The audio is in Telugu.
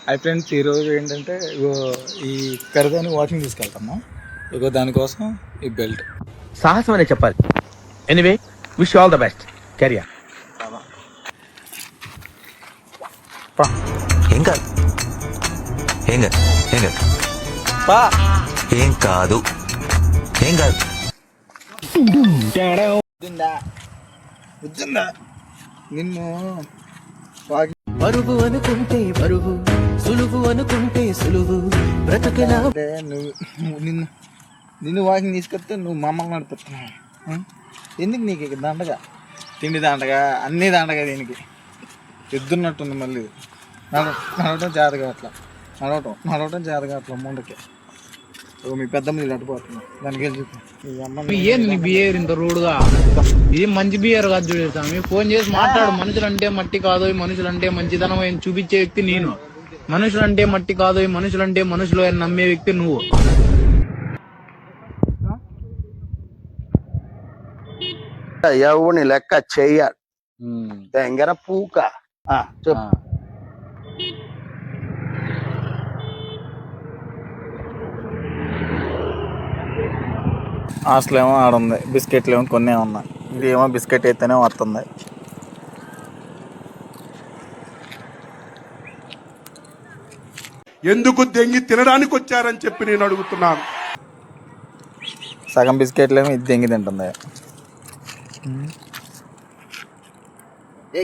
హాయ్ ఫ్రెండ్స్, ఈరోజు ఏంటంటే ఈ ఖరీదాన్ని వాకింగ్ తీసుకెళ్తున్నాం. దానికోసం ఈ బెల్ట్ సాహసం అనే చెప్పాలి. Anyway, wish all the best. Career ఏం కాదు ఏం కాదు ఏం కాదు పా ఏం కాదు ఏం కాదు. వచ్చిందా నిన్ను బరువు అనుకుంటే బరువు, సులువు అనుకుంటే సులువు, బ్రతుకులా అంటే నిన్ను వాకింగ్ తీసుకొస్తే నువ్వు మమ్మల్ని నడిపిస్తున్నావు. ఎందుకు నీకు ఇక దండగా, తిండి దండగా, అన్నీ దండగా. దీనికి ఎద్దున్నట్టుంది. మళ్ళీ నడవటం చేతగా అట్లా, నడవటం చేతగా అట్లా ముందుకి. మీ పెద్ద మీరు అడ్డుపోతున్నావు. దానికి వెళ్ళి ఏంది నీ బిహేవియర్ ఇంత రూడ్గా? ఇది మంచి బిహేవియర్ కాదు. చూడేస్తాను ఫోన్ చేసి మాట్లాడు. మనుషులంటే మట్టి కాదు, మనుషులంటే మంచిదనం అని చూపించే వ్యక్తి నేను. మనుషులంటే మట్టి కాదు, మనుషులంటే మనుషులు అని నమ్మే వ్యక్తి నువ్వు. ఎవని లెక్క చెయ్యాలి. తెంగర పూక చెప్పు. హాస్టల్ ఏమో ఆడుంది, బిస్కెట్లు ఏమో కొన్ని ఉన్నాయి. ఇది ఏమో బిస్కెట్ అయితేనే వస్తుంది. ఎందుకు దెంగి తినడానికి వచ్చారని చెప్పి నేను అడుగుతున్నాను. సగం బిస్కెట్లు ఏమో ఇది దెంగి తింటుంది.